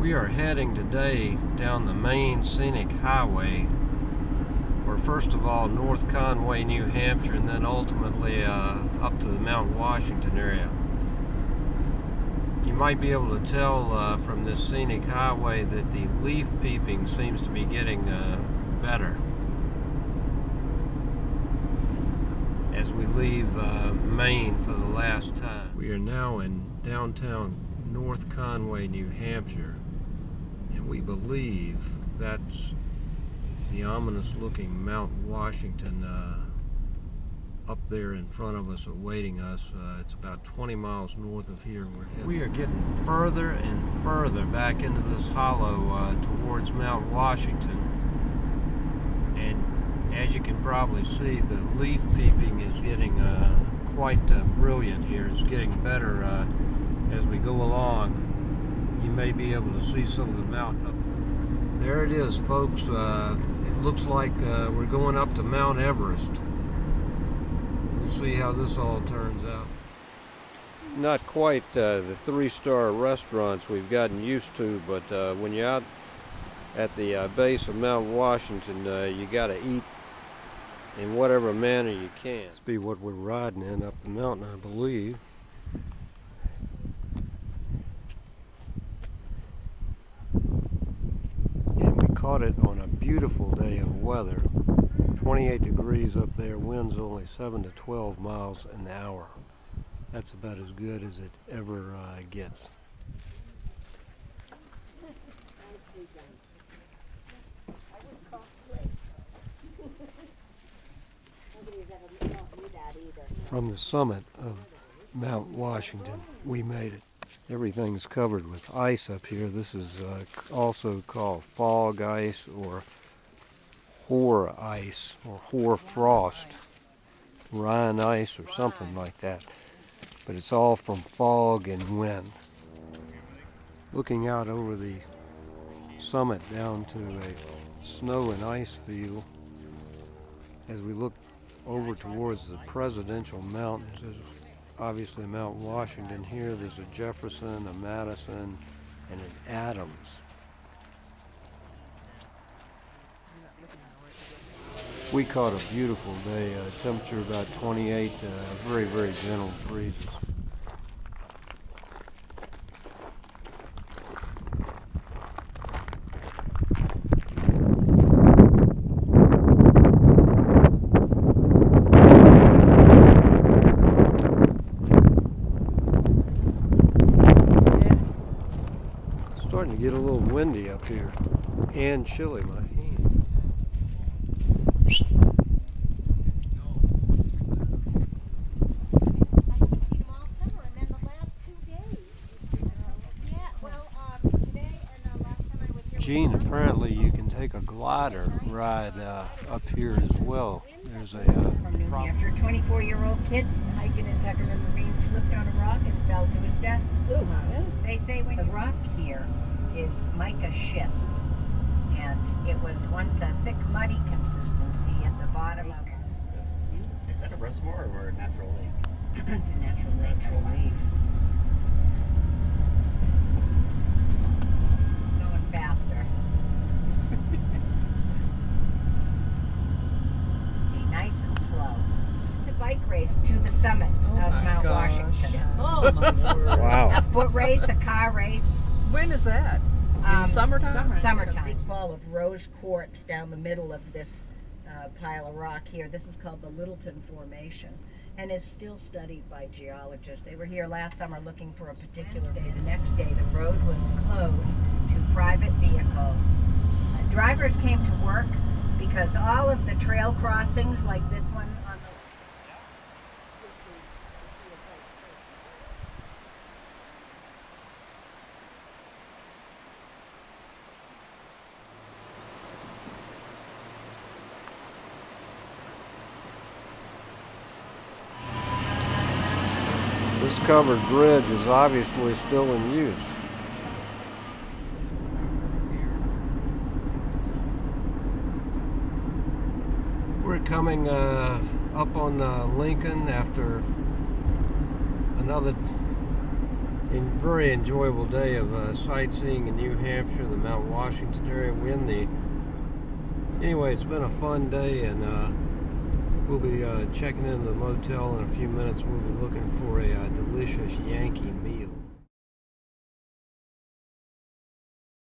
We are heading today down the main scenic highway for, first of all, North Conway, New Hampshire, and then ultimately up to the Mount Washington area. You might be able to tell from this scenic highway that the leaf peeping seems to be getting better as we leave Maine for the last time. We are now in downtown North Conway, New Hampshire, and we believe that's the ominous looking Mount Washington up there in front of us, awaiting us. It's about 20 miles north of here. We are getting further and further back into this hollow towards Mount Washington, and as you can probably see, the leaf peeping is getting quite brilliant here. It's getting better as we go along. You may be able to see some of the mountain up there. There it is, folks. It looks like we're going up to Mount Everest. We'll see how this all turns out. Not quite the 3-star restaurants we've gotten used to, but when you're out at the base of Mount Washington, you got to eat in whatever manner you can. This be what we're riding in up the mountain, I believe. And we caught it on a beautiful day of weather. 28 degrees up there, winds only 7 to 12 miles an hour. That's about as good as it ever gets. From the summit of Mount Washington, we made it. Everything's covered with ice up here. This is also called fog ice or hoar ice or hoar frost, Rhine ice or something like that. But it's all from fog and wind. Looking out over the summit down to a snow and ice field, as we look over towards the presidential mountains, there's obviously Mount Washington here. There's a Jefferson, a Madison, and an Adams. We caught a beautiful day, temperature about 28, very, very gentle breezes. It's starting to get a little windy up here and chilly. My hand. Gene, apparently you can take a glider ride up here as well. There's a from New Hampshire, 24-year-old kid hiking in Tuckerman Ravine, slipped on a rock and fell to his death. Ooh. They say when the rock here is mica schist, and it was once a thick, muddy consistency at the bottom of it. Is that a reservoir or a natural lake? It's a natural lake. Going faster. Stay nice and slow. The bike race to the summit of Mount Washington. Oh my word. wow. A foot race, a car race. When is that? In summertime? Summertime. Big ball of rose quartz down the middle of this pile of rock here. This is called the Littleton Formation, and is still studied by geologists. They were here last summer looking for a particular day. The next day, the road was closed to private vehicles. Drivers came to work because all of the trail crossings, like this one on the This covered bridge is obviously still in use. We're coming up on Lincoln after another very enjoyable day of sightseeing in New Hampshire, the Mount Washington area. Anyway, it's been a fun day, and we'll be checking into the motel in a few minutes. We'll be looking for a delicious Yankee meal.